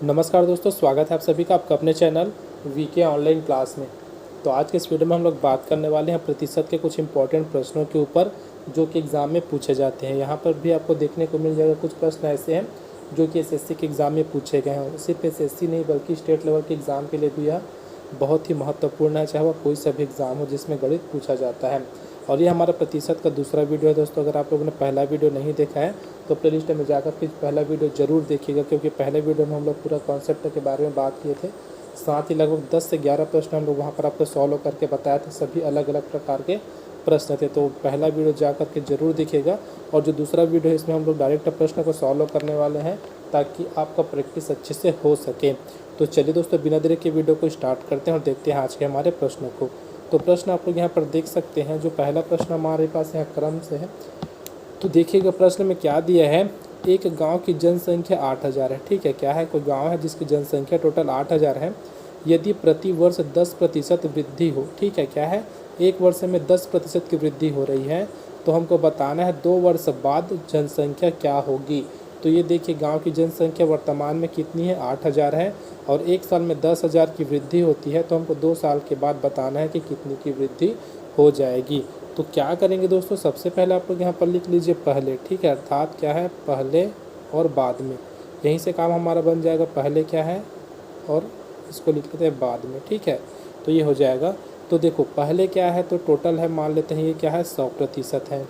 नमस्कार दोस्तों, स्वागत है आप सभी का आपका अपने चैनल वीके ऑनलाइन क्लास में। तो आज के इस वीडियो में हम लोग बात करने वाले हैं प्रतिशत के कुछ इंपॉर्टेंट प्रश्नों के ऊपर जो कि एग्ज़ाम में पूछे जाते हैं। यहाँ पर भी आपको देखने को मिल जाएगा कुछ प्रश्न ऐसे हैं जो कि एसएससी के एग्ज़ाम में पूछे गए हैं। सिर्फ एसएससी नहीं बल्कि स्टेट लेवल के एग्ज़ाम के लिए भी यह बहुत ही महत्वपूर्ण है, चाहे वह कोई सा भी एग्ज़ाम हो जिसमें गणित पूछा जाता है। और ये हमारा प्रतिशत का दूसरा वीडियो है दोस्तों। अगर आप लोगों ने पहला वीडियो नहीं देखा है तो प्लेलिस्ट में जाकर फिर पहला वीडियो ज़रूर देखिएगा, क्योंकि पहले वीडियो में हम लोग पूरा कॉन्सेप्ट के बारे में बात किए थे। साथ ही लगभग 10 से 11 प्रश्न हम लोग वहाँ पर आपको सॉल्व करके बताए थे। सभी अलग अलग प्रकार के प्रश्न थे, तो पहला वीडियो जा कर के ज़रूर देखिएगा। और जो दूसरा वीडियो है इसमें हम लोग डायरेक्ट प्रश्न को सॉल्व करने वाले हैं ताकि आपका प्रैक्टिस अच्छे से हो सके। तो चलिए दोस्तों, बिना देरी के वीडियो को स्टार्ट करते हैं और देखते हैं आज के हमारे प्रश्नों को। तो प्रश्न आप लोग यहाँ पर देख सकते हैं। जो पहला प्रश्न हमारे पास यहाँ क्रम से है, तो देखिएगा प्रश्न में क्या दिया है। एक गांव की जनसंख्या 8000 है। ठीक है, क्या है, कोई गांव है जिसकी जनसंख्या टोटल 8000 है। यदि प्रति वर्ष 10% वृद्धि हो, ठीक है, क्या है, एक वर्ष में 10% की वृद्धि हो रही है, तो हमको बताना है 2 वर्ष बाद जनसंख्या क्या होगी। तो ये देखिए, गांव की जनसंख्या वर्तमान में कितनी है, 8000 है, और एक साल में 10,000 की वृद्धि होती है, तो हमको 2 साल के बाद बताना है कि कितनी की वृद्धि हो जाएगी। तो क्या करेंगे दोस्तों, सबसे पहले आप लोग यहाँ पर लिख लीजिए पहले, ठीक है, अर्थात क्या है, पहले और बाद में। यहीं से काम हमारा बन जाएगा, पहले क्या है और इसको लिख लेते हैं बाद में, ठीक है। तो ये हो जाएगा। तो देखो पहले क्या है, तो टोटल है, मान लेते हैं ये क्या है, 100%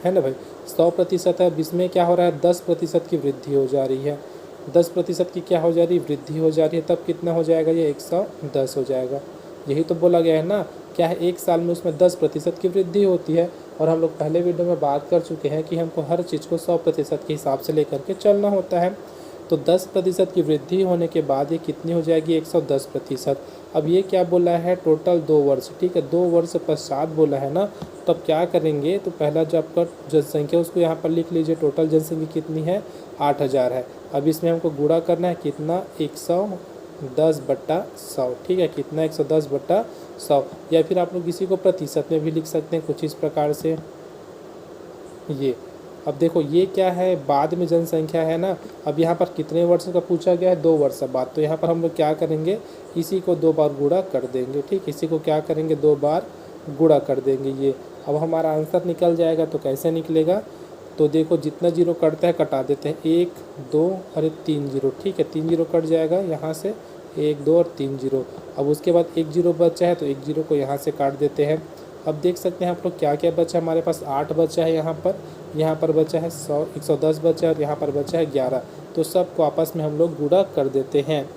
है ना भाई, 100% है। अब इसमें क्या हो रहा है, 10% की वृद्धि हो जा रही है। 10% की क्या हो जा रही है, वृद्धि हो जा रही है। तब कितना हो जाएगा, ये 110 हो जाएगा। यही तो बोला गया है ना, क्या है, एक साल में उसमें 10% की वृद्धि होती है। और हम लोग पहले वीडियो में बात कर चुके हैं कि हमको हर चीज़ को 100% के हिसाब से लेकर के चलना होता है। तो 10% की वृद्धि होने के बाद ये कितनी हो जाएगी, 110%। अब ये क्या बोला है, टोटल 2 वर्ष, ठीक है, 2 वर्ष पश्चात बोला है ना। तो अब क्या करेंगे, तो पहला जो आपका जनसंख्या उसको यहाँ पर लिख लीजिए। टोटल जनसंख्या कितनी है, 8000 है। अब इसमें हमको गुणा करना है, कितना, 110/100, ठीक है, कितना, 110/100। या फिर आप लोग इसी को प्रतिशत में भी लिख सकते हैं कुछ इस प्रकार से। ये अब देखो, ये क्या है, बाद में जनसंख्या है ना। अब यहाँ पर कितने वर्ष का पूछा गया है, 2 वर्ष बाद। तो यहाँ पर हम लोग क्या करेंगे, इसी को 2 बार गुणा कर देंगे, ठीक, इसी को क्या करेंगे, 2 बार गुणा कर देंगे। ये अब हमारा आंसर निकल जाएगा। तो कैसे निकलेगा, तो देखो जितना जीरो कटता है कटा देते हैं, 1 2 और 3 जीरो, ठीक है, 3 जीरो कट जाएगा यहाँ से, 1 2 और 3 जीरो। अब उसके बाद 1 जीरो बचा है, तो 1 जीरो को यहाँ से काट देते हैं। अब देख सकते हैं आप लोग क्या क्या बचा है, हमारे पास 8 बचा है, यहाँ पर बचा है 110 बचा है, और यहाँ पर बचा है 11। तो सबको आपस में हम लोग गुणा कर देते हैं।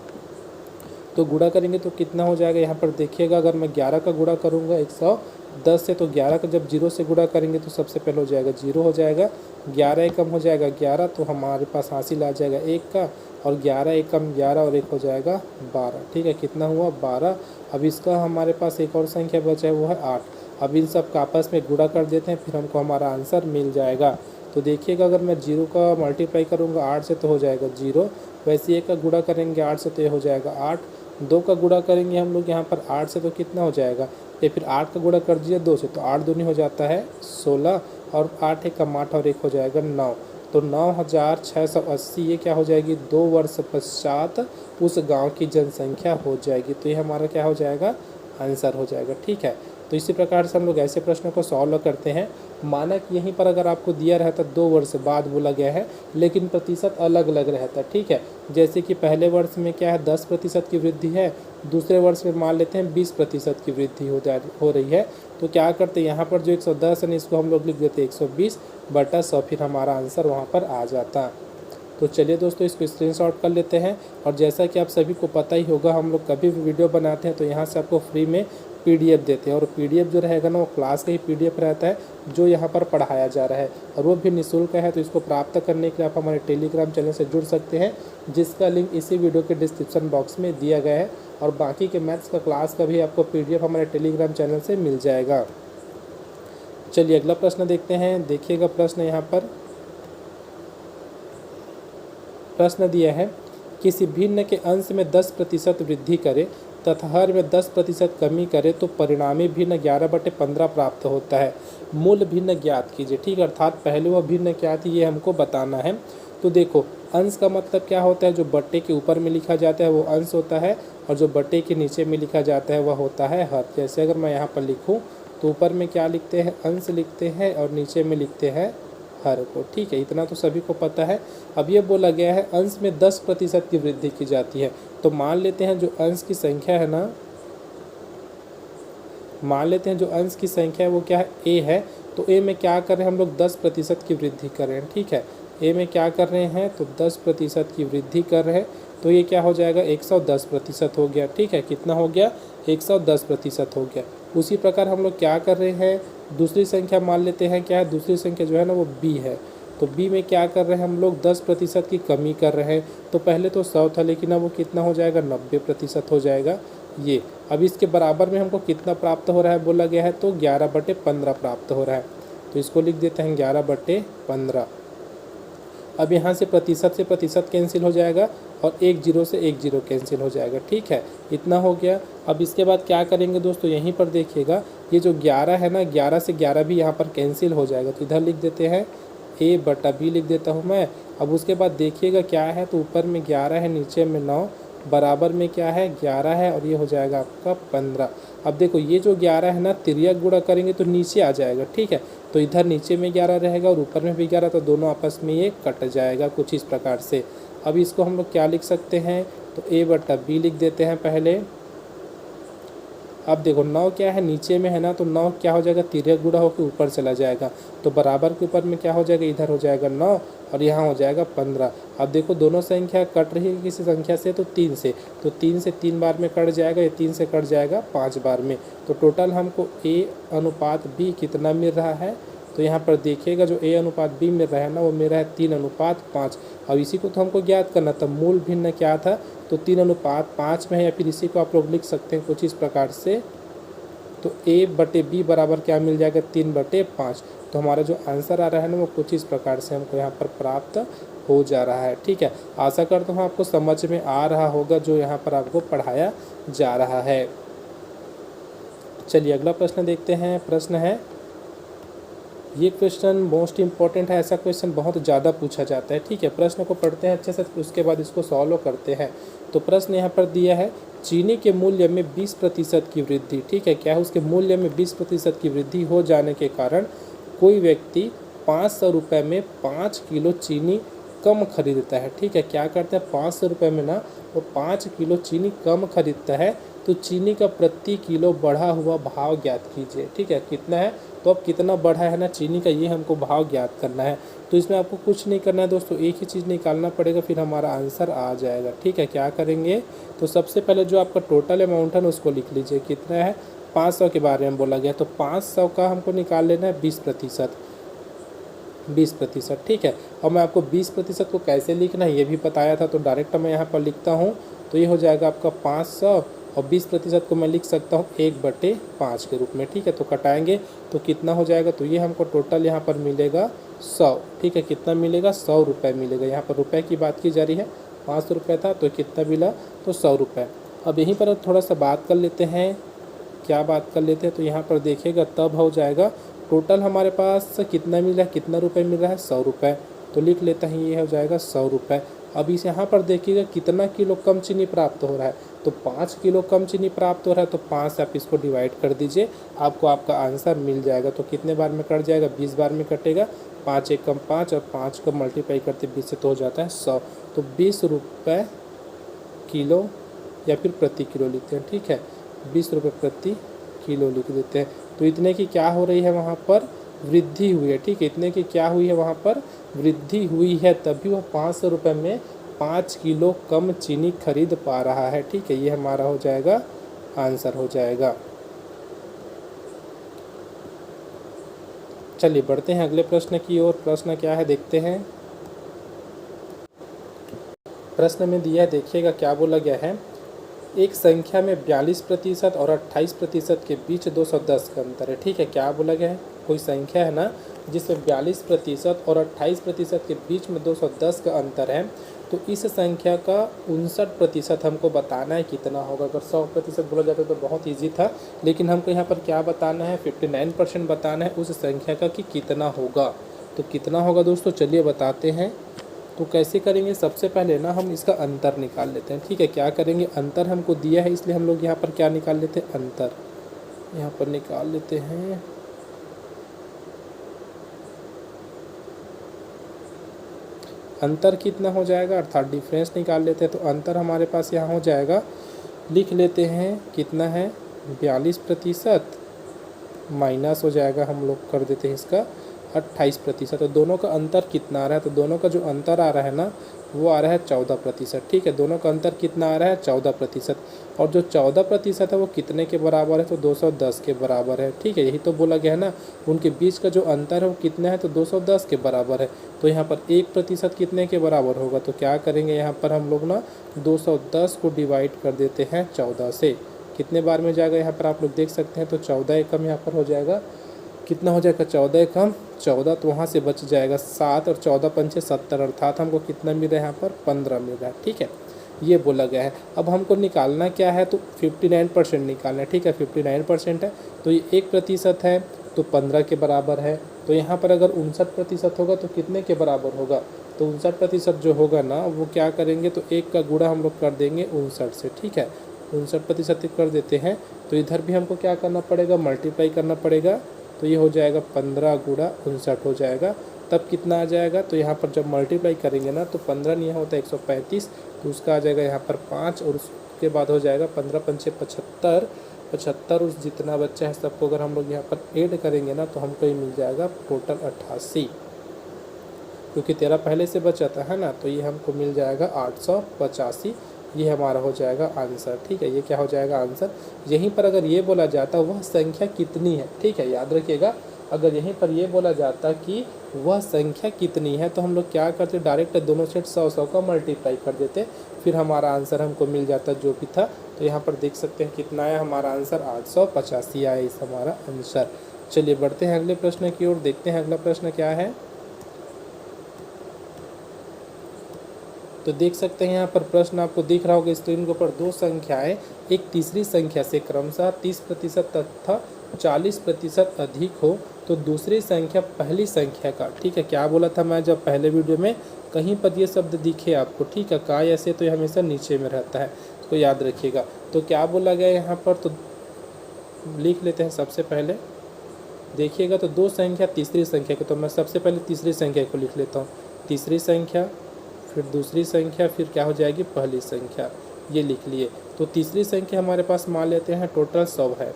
तो गुणा करेंगे तो कितना हो जाएगा, यहाँ पर देखिएगा, अगर मैं 11 का गुणा करूँगा 110 से, तो 11 का जब 0 से गुणा करेंगे तो सबसे पहले हो जाएगा 0 हो जाएगा, 11 एकम हो जाएगा 11, तो हमारे पास हासिल आ जाएगा 1 का, और 11 एकम 11 और 1 हो जाएगा 12, ठीक है, कितना हुआ, 12। अब इसका हमारे पास एक और संख्या बचा है, वो है 8। अब इन सब का आपस में गुणा कर देते हैं, फिर हमको हमारा आंसर मिल जाएगा। तो देखिएगा, अगर मैं 0 का मल्टीप्लाई करूँगा 8 से तो हो जाएगा 0, वैसे 1 का गुणा करेंगे 8 से तो ये हो जाएगा 8। 2 का गुणा करेंगे हम लोग यहाँ पर 8 से तो कितना हो जाएगा, या फिर 8 का गुणा कर दीजिए 2 से, तो 8 दूनी हो जाता है 16, और 8 एकम 8 और 1 हो जाएगा 9। तो 9680 ये क्या हो जाएगी, 2 वर्ष पश्चात उस गांव की जनसंख्या हो जाएगी। तो ये हमारा क्या हो जाएगा, आंसर हो जाएगा, ठीक है। तो इसी प्रकार से हम लोग ऐसे प्रश्नों को सॉल्व करते हैं। माना कि यहीं पर अगर आपको दिया रहता 2 वर्ष बाद बोला गया है, लेकिन प्रतिशत अलग अलग रहता है, ठीक है। जैसे कि पहले वर्ष में क्या है, 10% की वृद्धि है, दूसरे वर्ष में मान लेते हैं 20% की वृद्धि हो रही है। तो क्या करते हैं, यहाँ पर जो 110 है इसको हम लोग लिख देते हैं 120/100, फिर हमारा आंसर वहाँ पर आ जाता। तो चलिए दोस्तों, इसको स्क्रीनशॉट कर लेते हैं। और जैसा कि आप सभी को पता ही होगा, हम लोग कभी भी वीडियो बनाते हैं तो यहाँ से आपको फ्री में पीडीएफ देते हैं, और पीडीएफ जो रहेगा ना वो क्लास का ही पीडीएफ रहता है जो यहाँ पर पढ़ाया जा रहा है, और वो भी निःशुल्क है। तो इसको प्राप्त करने के लिए आप हमारे टेलीग्राम चैनल से जुड़ सकते हैं, जिसका लिंक इसी वीडियो के डिस्क्रिप्शन बॉक्स में दिया गया है। और बाकी के मैथ्स का क्लास का भी आपको पीडीएफ हमारे टेलीग्राम चैनल से मिल जाएगा। चलिए अगला प्रश्न देखते हैं। देखिएगा प्रश्न यहाँ पर प्रश्न दिया है, किसी भिन्न के अंश में 10% वृद्धि करे तथा हर में 10% कमी करे तो परिणामी भिन्न 11/15 प्राप्त होता है। मूल भिन्न ज्ञात कीजिए, ठीक है, अर्थात पहले वह भिन्न क्या थी ये हमको बताना है। तो देखो अंश का मतलब क्या होता है, जो बट्टे के ऊपर में लिखा जाता है वो अंश होता है, और जो बट्टे के नीचे में लिखा जाता है वह होता है हर। जैसे अगर मैं यहाँ पर लिखूँ तो ऊपर में क्या लिखते हैं, अंश लिखते हैं, और नीचे में लिखते हैं हर को। ठीक है, इतना तो सभी को पता है। अब ये बोला गया है अंश में 10% की वृद्धि की जाती है। तो मान लेते हैं जो अंश की संख्या है ना, मान लेते हैं जो अंश की संख्या है वो क्या है, ए है। तो ए में क्या कर रहे हैं हम लोग, 10% की वृद्धि कर रहे हैं। ठीक है, ए में क्या कर रहे हैं, तो 10% की वृद्धि कर रहे हैं। तो ये क्या हो जाएगा, 110% हो गया। ठीक है, कितना हो गया, 110% हो गया। उसी प्रकार हम लोग क्या कर रहे हैं, दूसरी संख्या मान लेते हैं, क्या है, दूसरी संख्या जो है ना वो बी है। तो बी में क्या कर रहे हैं हम लोग, 10% की कमी कर रहे हैं। तो पहले तो 100 था, लेकिन अब वो कितना हो जाएगा, 90% हो जाएगा ये। अब इसके बराबर में हमको कितना प्राप्त हो रहा है बोला गया है, तो 11/15 प्राप्त हो रहा है। तो इसको लिख देते हैं 11/15। अब यहाँ से प्रतिशत कैंसिल हो जाएगा, और एक जीरो से एक जीरो कैंसिल हो जाएगा। ठीक है, इतना हो गया। अब इसके बाद क्या करेंगे दोस्तों, यहीं पर देखिएगा ये जो 11 है ना, 11 से 11 भी यहाँ पर कैंसिल हो जाएगा। तो इधर लिख देते हैं a/b लिख देता हूँ मैं। अब उसके बाद देखिएगा क्या है, तो ऊपर में 11 है, नीचे में 9, बराबर में क्या है, 11 है, और ये हो जाएगा आपका 15। अब देखो ये जो 11 है ना, तिर्यक गुणा करेंगे तो नीचे आ जाएगा। ठीक है, तो इधर नीचे में 11 रहेगा और ऊपर में भी 11, तो दोनों आपस में ये कट जाएगा कुछ इस प्रकार से। अब इसको हम लोग क्या लिख सकते हैं, तो a/b लिख देते हैं पहले। अब देखो 9 क्या है, नीचे में है ना, तो 9 क्या हो जाएगा, तिर्यक गुणा होकर ऊपर चला जाएगा। तो बराबर के ऊपर में क्या हो जाएगा, इधर हो जाएगा 9, और यहाँ हो जाएगा 15। अब देखो दोनों संख्या कट रही है किसी संख्या से, तो 3 से। तो 3 से 3 बार में कट जाएगा, ये 3 से कट जाएगा 5 बार में। तो टोटल हमको a/b कितना मिल रहा है, तो यहाँ पर देखिएगा जो a/b मिल रहा है ना, वो मिल रहा है 3:5। अब इसी को तो हमको ज्ञात करना था, मूल भिन्न क्या था, तो 3:5 में है, या फिर इसी को आप लोग लिख सकते हैं कुछ इस प्रकार से। तो a/b बराबर क्या मिल जाएगा, 3/5। तो हमारा जो आंसर आ रहा है ना, वो कुछ इस प्रकार से हमको यहाँ पर प्राप्त हो जा रहा है। ठीक है, आशा करता हूँ आपको समझ में आ रहा होगा जो यहाँ पर आपको पढ़ाया जा रहा है। चलिए अगला प्रश्न देखते हैं। प्रश्न है, ये क्वेश्चन मोस्ट इम्पॉर्टेंट है, ऐसा क्वेश्चन बहुत ज़्यादा पूछा जाता है। ठीक है, प्रश्न को पढ़ते हैं अच्छे से, उसके बाद इसको सॉल्व करते हैं। तो प्रश्न यहाँ पर दिया है, चीनी के मूल्य में 20% की वृद्धि। ठीक है, क्या है, उसके मूल्य में 20% की वृद्धि हो जाने के कारण कोई व्यक्ति 500 रुपये में 5 किलो चीनी कम खरीदता है। ठीक है, क्या करता है, 500 रुपये में ना वो 5 किलो चीनी कम खरीदता है। तो चीनी का प्रति किलो बढ़ा हुआ भाव ज्ञात कीजिए। ठीक है, कितना है, तो अब कितना बढ़ा है ना चीनी का, ये हमको भाव ज्ञात करना है। तो इसमें आपको कुछ नहीं करना है दोस्तों, एक ही चीज़ निकालना पड़ेगा, फिर हमारा आंसर आ जाएगा। ठीक है, क्या करेंगे, तो सबसे पहले जो आपका टोटल अमाउंट है ना उसको लिख लीजिए, कितना है, 500 के बारे में बोला गया। तो 500 का हमको निकाल लेना है 20%। 20%। ठीक है, और मैं आपको 20% को कैसे लिखना है ये भी बताया था, तो डायरेक्ट मैं यहाँ पर लिखता हूँ। तो ये हो जाएगा आपका 500, और 20% को मैं लिख सकता हूँ 1/5 के रूप में। ठीक है, तो कटाएंगे तो कितना हो जाएगा, तो ये हमको टोटल यहाँ पर मिलेगा 100। ठीक है, कितना मिलेगा, 100 रुपये मिलेगा। यहाँ पर रुपए की बात की जा रही है, 500 रुपये था तो कितना मिला, तो 100 रुपये। अब यहीं पर थोड़ा सा बात कर लेते हैं, क्या बात कर लेते हैं, तो यहाँ पर देखिएगा तब हो जाएगा टोटल हमारे पास कितना मिला है, कितना रुपए मिल रहा है, 100 रुपये। तो लिख लेते हैं, ये हो जाएगा 100 रुपये। अब इस यहाँ पर देखिएगा कितना किलो कम चीनी प्राप्त हो रहा है, तो 5 किलो कम चीनी प्राप्त हो रहा है। तो 5 से आप इसको डिवाइड कर दीजिए, आपको आपका आंसर मिल जाएगा। तो कितने बार में कट जाएगा, 20 बार में कटेगा। 5 एकम 5 और 5 को मल्टीप्लाई करते 20 से तो हो जाता है 100। तो 20 रुपये किलो या फिर प्रति किलो लिखते हैं। ठीक है, 20 रुपये प्रति किलो लिख देते हैं। तो इतने की क्या हो रही है, वहाँ पर वृद्धि हुई है। ठीक है, इतने की क्या हुई है, वहाँ पर वृद्धि हुई है, तभी वह 500 रुपये में 5 किलो कम चीनी खरीद पा रहा है। ठीक है, ये हमारा हो जाएगा आंसर हो जाएगा। चलिए बढ़ते हैं अगले प्रश्न की ओर। प्रश्न क्या है देखते हैं। प्रश्न में दिया है, देखिएगा क्या बोला गया है, एक संख्या में 42% और 28% के बीच 210 का अंतर है। ठीक है, क्या बोला गया है, कोई संख्या है ना जिसमें 42% और 28% के बीच में 210 का अंतर है, तो इस संख्या का 59% हमको बताना है कितना होगा। अगर 100% बोला जाता तो बहुत ईजी था, लेकिन हमको यहाँ पर क्या बताना है, 59% बताना है उस संख्या का कि कितना होगा। तो कितना होगा दोस्तों, चलिए बताते हैं। तो कैसे करेंगे, सबसे पहले ना हम इसका अंतर निकाल लेते हैं। ठीक है, क्या करेंगे, अंतर हमको दिया है इसलिए हम लोग यहाँ पर क्या निकाल लेते हैं, अंतर यहाँ पर निकाल लेते हैं। अंतर कितना हो जाएगा, अर्थात डिफरेंस निकाल लेते हैं। तो अंतर हमारे पास यहाँ हो जाएगा, लिख लेते हैं कितना है 42% माइनस हो जाएगा, हम लोग कर देते हैं इसका 28%। तो दोनों का अंतर कितना आ रहा है, तो दोनों का जो अंतर आ रहा है ना वो आ रहा है 14%। ठीक है, दोनों का अंतर कितना आ रहा है 14%। और जो 14% है वो कितने के बराबर है, तो 210 के बराबर है। ठीक है, यही तो बोला गया है ना, उनके बीच का जो अंतर है वो कितना है, तो 210 के बराबर है। तो यहाँ पर 1% कितने के बराबर होगा, तो क्या करेंगे यहाँ पर हम लोग ना 210 को डिवाइड कर देते हैं 14 से। कितने बार में जाएगा यहाँ पर आप लोग देख सकते हैं, तो 14 एकम यहाँ पर हो जाएगा, कितना हो जाएगा 14 एकम 14, तो वहाँ से बच जाएगा 7 और 14 पंचे 70, अर्थात हमको कितना मिल रहा है यहाँ पर 15 मिल रहा है। ठीक है, ये बोला गया है। अब हमको निकालना क्या है, तो 59% निकालना है। ठीक है, 59% है तो ये 1% है तो 15 के बराबर है। तो यहाँ पर अगर 59% होगा तो कितने के बराबर होगा, तो 59% जो होगा ना वो क्या करेंगे, तो 1 का गुणा हम लोग कर देंगे 59 से। ठीक है, 59% कर देते हैं, तो इधर भी हमको क्या करना पड़ेगा, मल्टीप्लाई करना पड़ेगा। तो ये हो जाएगा 15 गुणा 59 हो जाएगा, तब कितना आ जाएगा, तो यहाँ पर जब मल्टीप्लाई करेंगे ना तो 15 नहीं होता 135, तो उसका आ जाएगा यहाँ पर 5 और उसके बाद हो जाएगा 15 पंचे 75, 75 उस जितना बच्चा है सबको अगर हम लोग यहाँ पर ऐड करेंगे ना तो हमको ये मिल जाएगा टोटल 88, क्योंकि 13 पहले से बचा था है ना, तो ये हमको मिल जाएगा 885। ये हमारा हो जाएगा आंसर। ठीक है, ये क्या हो जाएगा आंसर। यहीं पर अगर ये बोला जाता वह संख्या कितनी है, ठीक है याद रखिएगा, अगर यहीं पर ये बोला जाता कि वह संख्या कितनी है तो हम लोग क्या करते, डायरेक्ट दोनों सेट 100 का मल्टीप्लाई कर देते, फिर हमारा आंसर हमको मिल जाता जो भी था। तो यहाँ पर देख सकते हैं कितना आया हमारा आंसर, 885 आया इस हमारा आंसर। चलिए बढ़ते हैं अगले प्रश्न की ओर, देखते हैं अगला प्रश्न क्या है। तो देख सकते हैं यहाँ पर प्रश्न आपको दिख रहा होगा स्क्रीन के ऊपर, दो संख्याएं एक तीसरी संख्या से क्रमशः 30% तथा 40% अधिक हो तो दूसरी संख्या पहली संख्या का, ठीक है क्या बोला था मैं जब पहले वीडियो में, कहीं पर ये शब्द दिखे आपको, ठीक है का ऐसे तो ये हमेशा नीचे में रहता है, तो याद रखिएगा। तो क्या बोला गया यहाँ पर, तो लिख लेते हैं सबसे पहले, देखिएगा तो दो संख्या तीसरी संख्या को, तो मैं सबसे पहले तीसरी संख्या को लिख लेता हूँ, तीसरी संख्या फिर दूसरी संख्या फिर क्या हो जाएगी पहली संख्या, ये लिख लिए। तो तीसरी संख्या हमारे पास मान लेते हैं टोटल 100 है।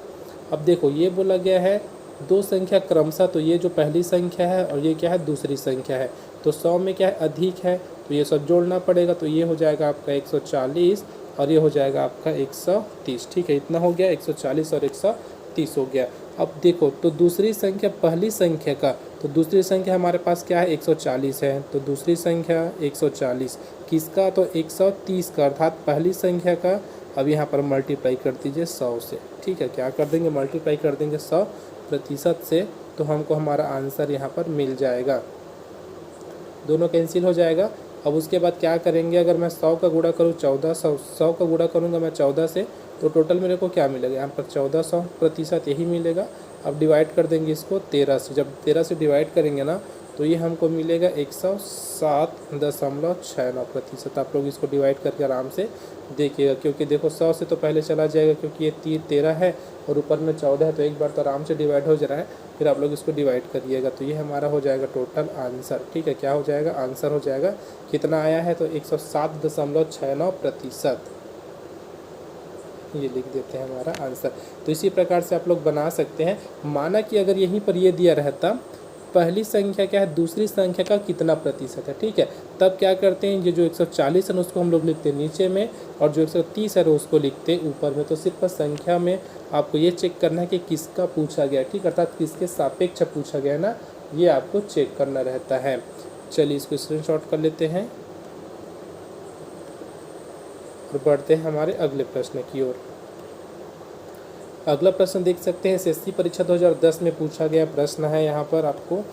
अब देखो ये बोला गया है दो संख्या क्रमशः, तो ये जो पहली संख्या है और ये क्या है दूसरी संख्या है, तो 100 में क्या है अधिक है तो ये सब जोड़ना पड़ेगा, तो ये हो जाएगा आपका 140 और ये हो जाएगा आपका 130, ठीक है इतना हो गया 140 और 130 हो गया। अब देखो तो दूसरी संख्या पहली संख्या का, तो दूसरी संख्या हमारे पास क्या है 140 है, तो दूसरी संख्या 140 किसका, तो 130 का, अर्थात पहली संख्या का। अब यहाँ पर मल्टीप्लाई कर दीजिए 100 से, ठीक है क्या कर देंगे मल्टीप्लाई कर देंगे 100% से, तो हमको हमारा आंसर यहाँ पर मिल जाएगा, दोनों कैंसिल हो जाएगा। अब उसके बाद क्या करेंगे, अगर मैं 100 का गुणा करूँ 100 का गुणा करूँगा मैं 14 से, तो टोटल मेरे को क्या मिलेगा यहाँ पर 1400% यही मिलेगा। अब डिवाइड कर देंगे इसको 13 से, जब 13 से डिवाइड करेंगे ना तो ये हमको मिलेगा 107.69%। आप लोग इसको डिवाइड करके आराम से देखिएगा, क्योंकि देखो 100 से तो पहले चला जाएगा क्योंकि ये 13 है और ऊपर में 14 है, तो एक बार तो आराम से डिवाइड हो जा रहा है, फिर आप लोग इसको डिवाइड करिएगा, तो ये हमारा हो जाएगा टोटल आंसर। ठीक है क्या हो जाएगा आंसर हो जाएगा, कितना आया है तो 107.69%, ये लिख देते हैं हमारा आंसर। तो इसी प्रकार से आप लोग बना सकते हैं। माना कि अगर यहीं पर ये दिया रहता पहली संख्या क्या है दूसरी संख्या का कितना प्रतिशत है, ठीक है, तब क्या करते हैं ये जो 140 है उसको हम लोग लिखते हैं नीचे में और जो 130 है उसको लिखते हैं ऊपर में। तो सिर्फ संख्या में आपको ये चेक करना है कि किसका पूछा गया, ठीक अर्थात किसके सापेक्ष पूछा गया ना, ये आपको चेक करना रहता है। चलिए इसको स्क्रीनशॉट कर लेते हैं और बढ़ते हैं हमारे अगले प्रश्न की ओर। अगला प्रश्न देख सकते हैं एसएससी परीक्षा 2010 में पूछा गया प्रश्न है, यहाँ पर आपको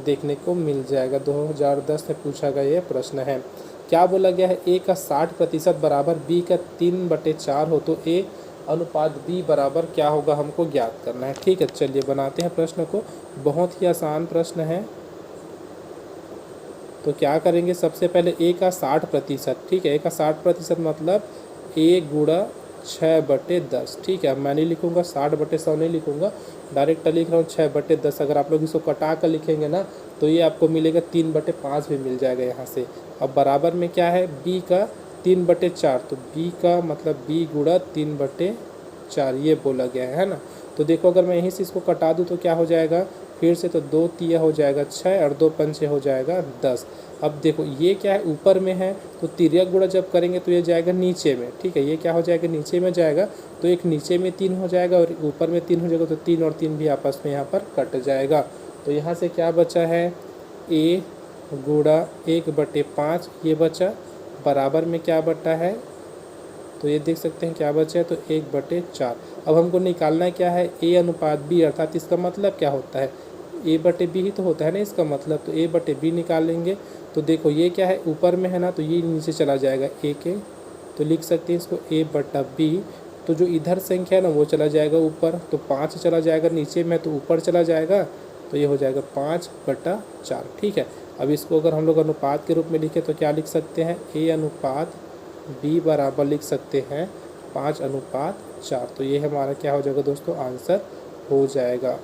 देखने को मिल जाएगा 2010 में पूछा गया ये प्रश्न है। क्या बोला गया है, ए का 60% बराबर बी का 3/4 हो तो ए अनुपात बी बराबर क्या होगा, हमको ज्ञात करना है। ठीक है चलिए बनाते हैं प्रश्न को, बहुत ही आसान प्रश्न है। तो क्या करेंगे, सबसे पहले ए का 60%, ठीक है, ए का 60% मतलब ए गुणा 6/10, ठीक है। अब मैं नहीं लिखूँगा 60/100 नहीं लिखूँगा, डायरेक्ट लिख रहा हूँ 6/10। अगर आप लोग इसको कटा कर लिखेंगे ना तो ये आपको मिलेगा 3/5 भी मिल जाएगा यहाँ से। अब बराबर में क्या है, बी का 3/4, तो बी का मतलब बी गुणा 3/4 ये बोला गया है ना। तो देखो अगर मैं यहीं से इसको कटा दूँ तो क्या हो जाएगा, फिर से तो 2 तिया हो जाएगा 6 और 2 पंचे हो जाएगा 10। अब देखो ये क्या है, ऊपर में है तो तिर्यक गुणा जब करेंगे तो ये जाएगा नीचे में, ठीक है, ये क्या हो जाएगा, नीचे में जाएगा, तो एक नीचे में 3 हो जाएगा और ऊपर में 3 हो जाएगा, तो 3 और 3 भी आपस में यहाँ पर कट जाएगा। तो यहाँ से क्या बचा है, ए गुणा 1/5 ये बचा, बराबर में क्या बटा है, तो ये देख सकते हैं क्या बचा है, तो 1/4। अब हमको निकालना क्या है, ए अनुपात बी, अर्थात इसका मतलब क्या होता है, a/b ही तो होता है ना इसका मतलब, तो a/b निकालेंगे। तो देखो ये क्या है, ऊपर में है ना, तो ये नीचे चला जाएगा a के, तो लिख सकते हैं इसको a/b। तो जो इधर संख्या है ना वो चला जाएगा ऊपर, तो 5 चला जाएगा नीचे में, तो ऊपर चला जाएगा, तो ये हो जाएगा 5/4, ठीक है। अब इसको अगर हम लोग अनुपात के रूप में लिखें तो क्या लिख सकते हैं, a अनुपात b बराबर लिख सकते हैं 5/4। तो ये हमारा क्या हो जाएगा दोस्तों, आंसर हो जाएगा,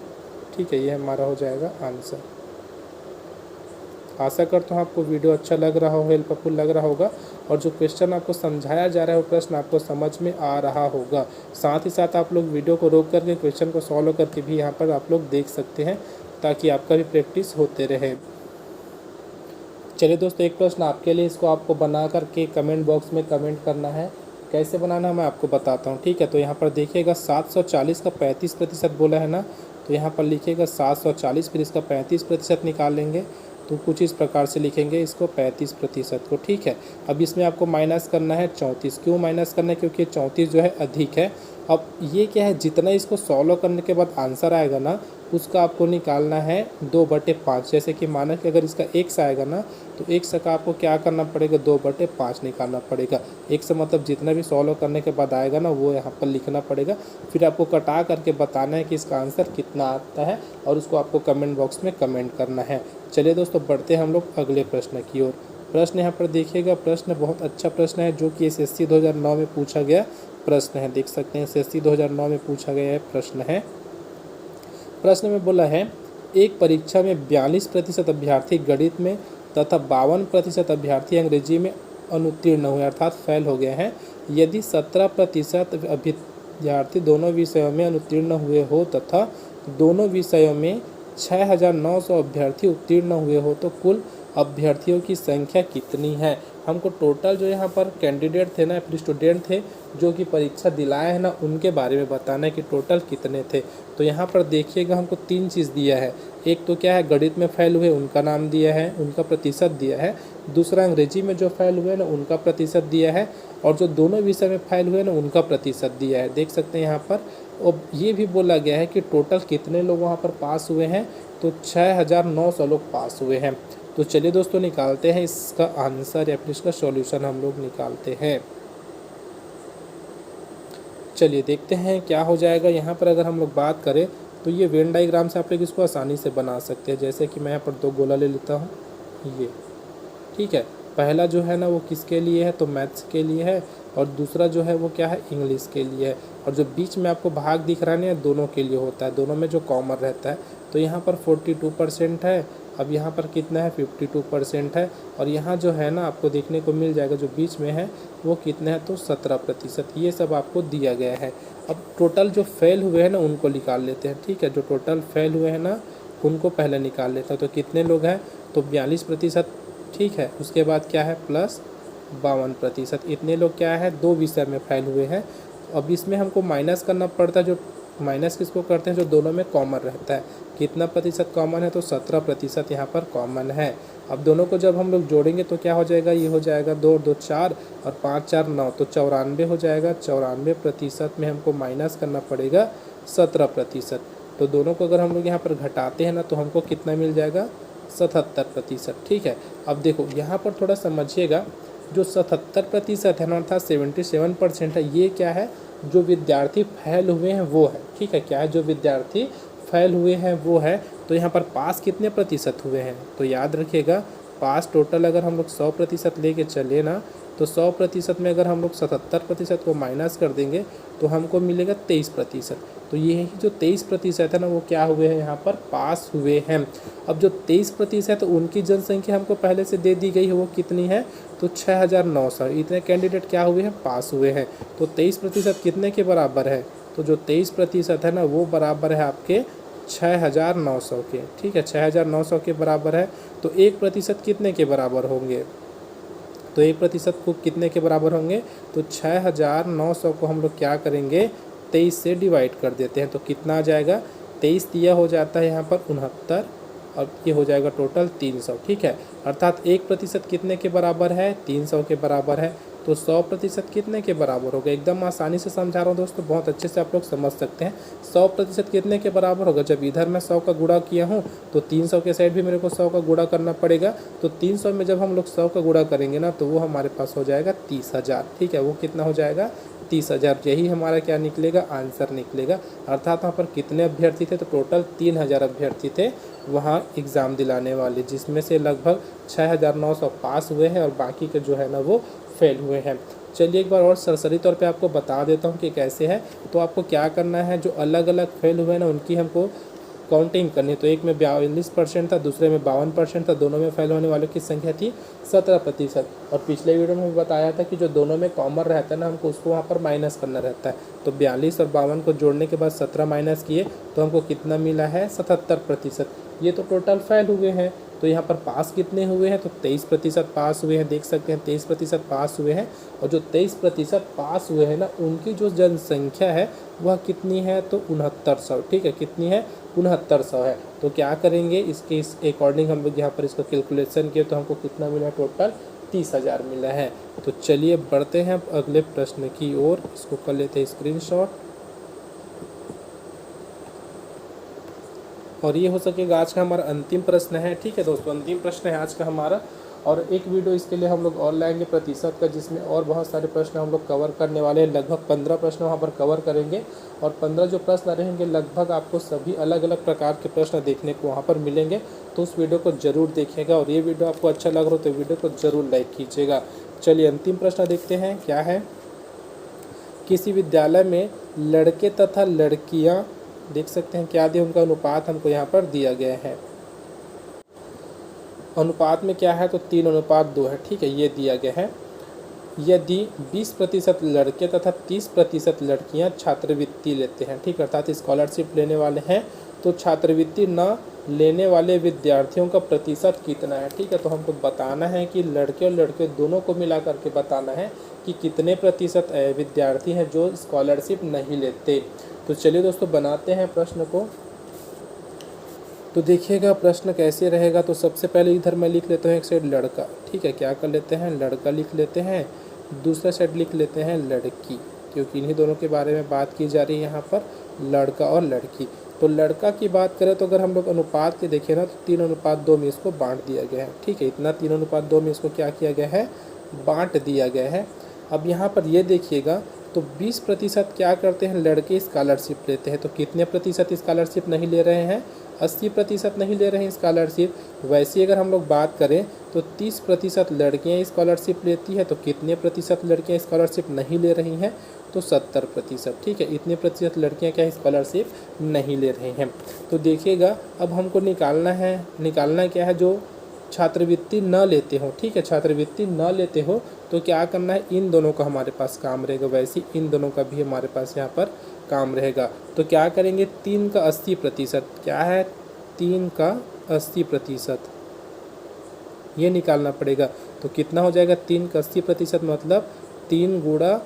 ठीक है, ये हमारा हो जाएगा आंसर। आशा करता हूँ आपको वीडियो अच्छा लग रहा हो, हेल्पफुल लग रहा होगा, और जो क्वेश्चन आपको समझाया जा रहा है वो प्रश्न आपको समझ में आ रहा होगा। साथ ही साथ आप लोग वीडियो को रोक करके क्वेश्चन को सॉल्व करके भी यहाँ पर आप लोग देख सकते हैं, ताकि आपका भी प्रैक्टिस होते रहे। चलिए दोस्तों, एक प्रश्न आपके लिए, इसको आपको बना करके कमेंट बॉक्स में कमेंट करना है। कैसे बनाना है मैं आपको बताता हूँ, ठीक है। तो यहाँ पर देखिएगा 740 का 35% बोला है ना, तो यहाँ पर लिखिएगा 740, फिर इसका 35% निकालेंगे, तो कुछ इस प्रकार से लिखेंगे इसको 35% को, ठीक है। अब इसमें आपको माइनस करना है 34। क्यों माइनस करना है, क्योंकि 34 जो है अधिक है। अब ये क्या है, जितना इसको सॉल्व करने के बाद आंसर आएगा ना उसका आपको निकालना है 2/5। जैसे कि माना कि अगर इसका x आएगा ना, तो x का आपको क्या करना पड़ेगा, 2/5 निकालना पड़ेगा। x मतलब जितना भी सॉल्व करने के बाद आएगा ना वो यहाँ पर लिखना पड़ेगा, फिर आपको कटा करके बताना है कि इसका आंसर कितना आता है, और उसको आपको कमेंट बॉक्स में कमेंट करना है। चलिए दोस्तों, बढ़ते हैं हम लोग अगले प्रश्न की ओर। प्रश्न यहाँ पर देखिएगा, प्रश्न बहुत अच्छा प्रश्न है, जो कि SSC 2009 में पूछा गया प्रश्न है। देख सकते हैं SSC 2009 में पूछा गया प्रश्न है। प्रश्न में बोला है, एक परीक्षा में 42% अभ्यर्थी गणित में तथा 52% अभ्यर्थी अंग्रेजी में अनुत्तीर्ण हुए, अर्थात फेल हो गए हैं। यदि 17% अभ्यर्थी दोनों विषयों में अनुत्तीर्ण हुए हो तथा दोनों विषयों में 6900 अभ्यर्थी उत्तीर्ण हुए हो, तो कुल अभ्यर्थियों की संख्या कितनी है। हमको टोटल जो यहाँ पर कैंडिडेट थे ना, फिर स्टूडेंट थे जो कि परीक्षा दिलाए हैं ना, उनके बारे में बताना है कि टोटल कितने थे। तो यहाँ पर देखिएगा हमको 3 चीज़ दिया है। एक तो क्या है, गणित में फेल हुए उनका नाम दिया है, उनका प्रतिशत दिया है। दूसरा, अंग्रेजी में जो फेल हुए ना उनका प्रतिशत दिया है, और जो दोनों विषय में फेल हुए ना उनका प्रतिशत दिया है। देख सकते हैं यहाँ पर। और ये भी बोला गया है कि टोटल कितने लोग वहाँ पर पास हुए हैं, तो 6900 लोग पास हुए हैं। तो चलिए दोस्तों, निकालते हैं इसका आंसर, या फिर इसका सॉल्यूशन हम लोग निकालते हैं। चलिए देखते हैं क्या हो जाएगा। यहाँ पर अगर हम लोग बात करें तो ये वेन डायग्राम से आप लोग इसको आसानी से बना सकते हैं। जैसे कि मैं यहाँ पर 2 गोला ले लेता हूँ, ये ठीक है। पहला जो है ना वो किसके लिए है, तो मैथ्स के लिए है, और दूसरा जो है वो क्या है, इंग्लिश के लिए है। और जो बीच में आपको भाग दिख रहा है ना, दोनों के लिए होता है, दोनों में जो कॉमन रहता है। तो यहाँ पर 42% है, अब यहाँ पर कितना है, 52% है, और यहाँ जो है ना आपको देखने को मिल जाएगा जो बीच में है वो कितना है, तो 17%। ये सब आपको दिया गया है। अब टोटल जो फेल हुए हैं ना उनको निकाल लेते हैं, ठीक है। जो टोटल फेल हुए हैं ना उनको पहले निकाल लेते हैं। तो कितने लोग हैं, तो 42%, ठीक है। उसके बाद क्या है, प्लस 52%, इतने लोग क्या है, 2 विषय में फेल हुए हैं। अब इसमें हमको माइनस करना पड़ता है, जो माइनस किसको करते हैं, जो दोनों में कॉमन रहता है। कितना प्रतिशत कॉमन है, तो 17% यहाँ पर कॉमन है। अब दोनों को जब हम लोग जोड़ेंगे तो क्या हो जाएगा, ये हो जाएगा 2 और 2 4 और 5 4 9, तो 94 हो जाएगा। 94% में हमको माइनस करना पड़ेगा 17%। तो दोनों को अगर हम लोग यहाँ पर घटाते हैं ना तो हमको कितना मिल जाएगा, 77%, ठीक है। अब देखो यहाँ पर थोड़ा समझिएगा, जो 77% है ना, अर्थात 77% है, ये क्या है, जो विद्यार्थी फेल हुए हैं वो है, ठीक है। क्या है, जो विद्यार्थी फेल हुए हैं वो है। तो यहाँ पर पास कितने प्रतिशत हुए हैं, तो याद रखिएगा पास टोटल अगर हम लोग 100% लेके चले ना, तो 100% में अगर हम लोग 77% को माइनस कर देंगे तो हमको मिलेगा 23%। तो ये जो 23% है ना, वो क्या हुए हैं यहाँ पर, पास हुए हैं। अब जो 23% है तो उनकी जनसंख्या हमको पहले से दे दी गई है, वो कितनी है, तो 6900। इतने कैंडिडेट क्या हुए हैं, पास हुए हैं। तो 23% कितने के बराबर है, तो जो 23% है ना, वो बराबर है आपके 6900 के। ठीक है, 6900 के बराबर है। तो 1% कितने के बराबर होंगे, तो 1% को कितने के बराबर होंगे, तो 6900 को हम लोग क्या करेंगे, 23 से डिवाइड कर देते हैं। तो कितना आ जाएगा, 23 दिया हो जाता है यहाँ पर 69, और ये हो जाएगा टोटल 300। ठीक है, अर्थात 1% कितने के बराबर है, 300 के बराबर है। तो 100% कितने के बराबर होगा, एकदम आसानी से समझा रहा हूँ दोस्तों, बहुत अच्छे से आप लोग समझ सकते हैं। 100% कितने के बराबर होगा, जब इधर मैं 100 का गुणा किया हूँ तो 300 के साइड भी मेरे को 100 का गुणा करना पड़ेगा। तो 300 में जब हम लोग 100 का गुणा करेंगे ना, तो वो हमारे पास हो जाएगा 30,000। ठीक है, वो कितना हो जाएगा, 30,000। यही हमारा क्या निकलेगा, आंसर निकलेगा। अर्थात वहाँ पर कितने अभ्यर्थी थे, तो टोटल 3000 अभ्यर्थी थे वहाँ एग्ज़ाम दिलाने वाले, जिसमें से लगभग 6900 पास हुए हैं और बाकी के जो है ना वो फेल हुए हैं। चलिए एक बार और सरसरी तौर पे आपको बता देता हूँ कि कैसे है। तो आपको क्या करना है, जो अलग अलग फेल हुए ना उनकी हमको काउंटिंग करनी है। तो एक में 42% था, दूसरे में 52% था, दोनों में फेल होने वालों की संख्या थी 17%। और पिछले वीडियो में भी बताया था कि जो दोनों में कॉमन रहता है ना, हमको उसको वहाँ पर माइनस करना रहता है। तो 42 और 52 को जोड़ने के बाद 17 माइनस किए तो हमको कितना मिला है, 77%। ये तो टोटल फेल हुए हैं। तो यहाँ पर पास कितने हुए हैं, तो 23% पास हुए हैं, देख सकते हैं 23% पास हुए हैं। और जो 23% पास हुए हैं ना, उनकी जो जनसंख्या है वह कितनी है, तो 6900। ठीक है, कितनी है, 6900 है। तो क्या करेंगे, इसके इस अकॉर्डिंग हम लोग यहाँ पर इसका कैलकुलेशन किए तो हमको कितना मिला, टोटल 30,000 मिला है। तो चलिए बढ़ते हैं अगले प्रश्न की ओर, इसको कर लेते हैं स्क्रीनशॉट। और ये हो सकेगा आज का हमारा अंतिम प्रश्न है। ठीक है दोस्तों, अंतिम प्रश्न है आज का हमारा। और एक वीडियो इसके लिए हम लोग और लाएंगे प्रतिशत का, जिसमें और बहुत सारे प्रश्न हम लोग कवर करने वाले हैं। लगभग 15 प्रश्न वहाँ पर कवर करेंगे। और 15 जो प्रश्न रहेंगे, लगभग आपको सभी अलग अलग प्रकार के प्रश्न देखने को वहाँ पर मिलेंगे। तो उस वीडियो को ज़रूर देखिएगा। और ये वीडियो आपको अच्छा लग रहा हो तो वीडियो को ज़रूर लाइक कीजिएगा। चलिए अंतिम प्रश्न देखते हैं क्या है। किसी विद्यालय में लड़के तथा लड़कियाँ, देख सकते हैं क्या दिया, उनका अनुपात हमको यहाँ पर दिया गया है। अनुपात में क्या है, तो 3:2 है। ठीक है, ये दिया गया है। यदि 20% लड़के तथा 30% लड़कियां छात्रवृत्ति लेते हैं, ठीक, अर्थात स्कॉलरशिप लेने वाले हैं, तो छात्रवृत्ति न लेने वाले विद्यार्थियों का प्रतिशत कितना है। ठीक है, तो हमको बताना है कि लड़के और लड़के दोनों को मिला करके बताना है कि कितने प्रतिशत विद्यार्थी हैं जो स्कॉलरशिप नहीं लेते। तो चलिए दोस्तों बनाते हैं प्रश्न को। तो देखिएगा प्रश्न कैसे रहेगा। तो सबसे पहले इधर मैं लिख लेता हूँ एक साइड लड़का। ठीक है, क्या कर लेते हैं, लड़का लिख लेते हैं। दूसरा साइड लिख लेते हैं लड़की, क्योंकि इन्हीं दोनों के बारे में बात की जा रही है यहाँ पर, लड़का और लड़की। तो लड़का की बात करें तो अगर हम लोग अनुपात के देखें ना, तो 3:2 में इसको बांट दिया गया है। ठीक है, इतना 3:2 में इसको क्या किया गया है, बांट दिया गया है। अब यहाँ पर ये देखिएगा, तो 20% क्या करते हैं, लड़के स्कॉलरशिप लेते हैं। तो कितने प्रतिशत स्कॉलरशिप नहीं ले रहे हैं, 80% नहीं ले रहे हैं स्कॉलरशिप। वैसे अगर हम लोग बात करें तो 30% लड़कियाँ स्कॉलरशिप लेती है। तो कितने प्रतिशत लड़कियाँ स्कॉलरशिप नहीं ले रही हैं, तो 70%। ठीक है, इतने प्रतिशत लड़कियाँ क्या स्कॉलरशिप नहीं ले रही हैं। तो देखिएगा अब हमको निकालना क्या है, जो छात्रवृत्ति न लेते हो। ठीक है, छात्रवृत्ति न लेते हो तो क्या करना है, इन दोनों का हमारे पास काम रहेगा, वैसे इन दोनों का भी हमारे पास यहाँ पर काम रहेगा। तो क्या करेंगे, 3 का 80%, क्या है, 3 का 80%, ये निकालना पड़ेगा। तो कितना हो जाएगा, 3 का 80% मतलब 3 गुणा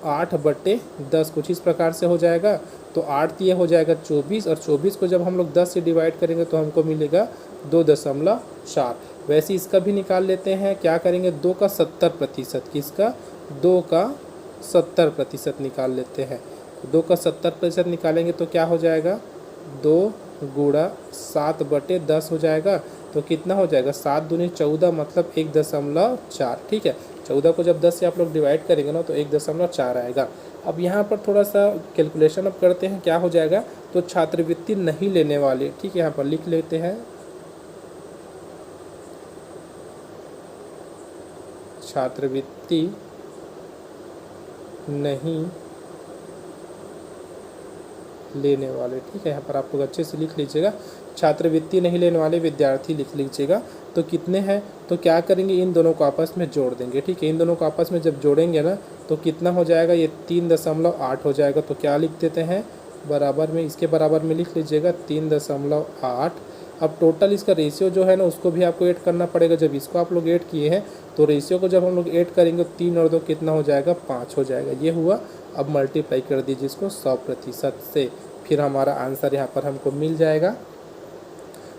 8/10, कुछ इस प्रकार से हो जाएगा। तो 8 ये हो जाएगा 24, और 24 को जब हम लोग 10 से डिवाइड करेंगे तो हमको मिलेगा 2.4। वैसे इसका भी निकाल लेते हैं। क्या करेंगे, 2 का 70%, किसका, 2 का 70% निकाल लेते हैं। 2 का 70% निकालेंगे तो क्या हो जाएगा, 2 गुणा 7/10 हो जाएगा। तो कितना हो जाएगा, 7 दूनी 14 मतलब 1.4। ठीक है, 14 को जब 10 से आप लोग डिवाइड करेंगे ना, तो 1.4 आएगा। अब यहाँ पर थोड़ा सा कैलकुलेशन अब करते हैं, क्या हो जाएगा। तो छात्रवृत्ति नहीं लेने वाले, ठीक है, यहाँ पर लिख लेते हैं, छात्रवृत्ति नहीं लेने वाले, ठीक है, यहाँ पर आप लोग अच्छे से लिख लीजिएगा, छात्रवृत्ति नहीं लेने वाले विद्यार्थी लिख लीजिएगा। तो कितने हैं, तो क्या करेंगे, इन दोनों को आपस में जोड़ देंगे, ठीक है। इन दोनों को आपस में जब जोड़ेंगे ना तो कितना हो जाएगा, ये 3.8 हो जाएगा। तो क्या लिख देते हैं, बराबर में, इसके बराबर में लिख लीजिएगा 3.8। अब टोटल इसका रेशियो जो है ना उसको भी आपको ऐड करना पड़ेगा। जब इसको आप लोग ऐड किए हैं तो रेशियो को जब हम लोग ऐड करेंगे 3 और 2 कितना हो जाएगा, 5 हो जाएगा। ये हुआ। अब मल्टीप्लाई कर दीजिए इसको 100% से, फिर हमारा आंसर यहाँ पर हमको मिल जाएगा।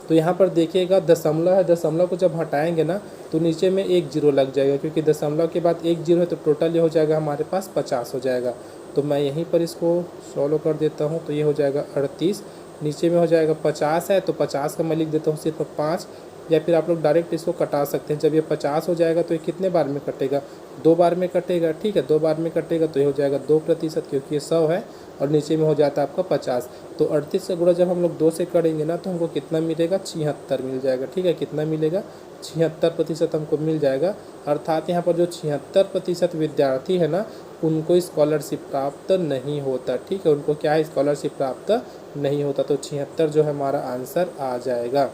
तो यहाँ पर देखिएगा दशमलव है, दशमलव को जब हटाएंगे ना तो नीचे में 1 जीरो लग जाएगा, क्योंकि दशमलव के बाद 1 जीरो है तो टोटल ये हो जाएगा हमारे पास 50 हो जाएगा। तो मैं यहीं पर इसको सॉल्व कर देता हूँ। तो ये हो जाएगा 38, नीचे में हो जाएगा 50 है तो 50 का मैं लिख देता हूँ सिर्फ 5, या फिर आप लोग डायरेक्ट इसको कटा सकते हैं। जब ये 50 हो जाएगा तो ये कितने बार में कटेगा, 2 बार में कटेगा, ठीक है, 2 बार में कटेगा तो ये हो जाएगा 2%, क्योंकि ये 100 है और नीचे में हो जाता है आपका 50। तो 38 का गुणा जब हम लोग 2 से करेंगे ना तो हमको कितना मिलेगा, 76 मिल जाएगा, ठीक है। कितना मिलेगा, 76% हमको मिल जाएगा। अर्थात यहाँ पर जो 76% विद्यार्थी है ना उनको स्कॉलरशिप प्राप्त नहीं होता, ठीक है, उनको क्या है, स्कॉलरशिप प्राप्त नहीं होता। तो 76 जो है हमारा आंसर आ जाएगा।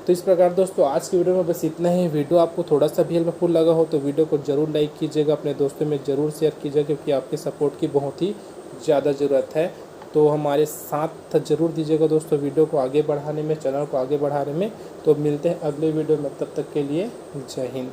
तो इस प्रकार दोस्तों आज की वीडियो में बस इतना ही। वीडियो आपको थोड़ा सा भी हेल्पफुल लगा हो तो वीडियो को ज़रूर लाइक कीजिएगा, अपने दोस्तों में ज़रूर शेयर कीजिएगा, क्योंकि आपके सपोर्ट की बहुत ही ज़्यादा ज़रूरत है। तो हमारे साथ ज़रूर दीजिएगा दोस्तों वीडियो को आगे बढ़ाने में, चैनल को आगे बढ़ाने में। तो मिलते हैं अगले वीडियो में, तब तक के लिए जय हिंद।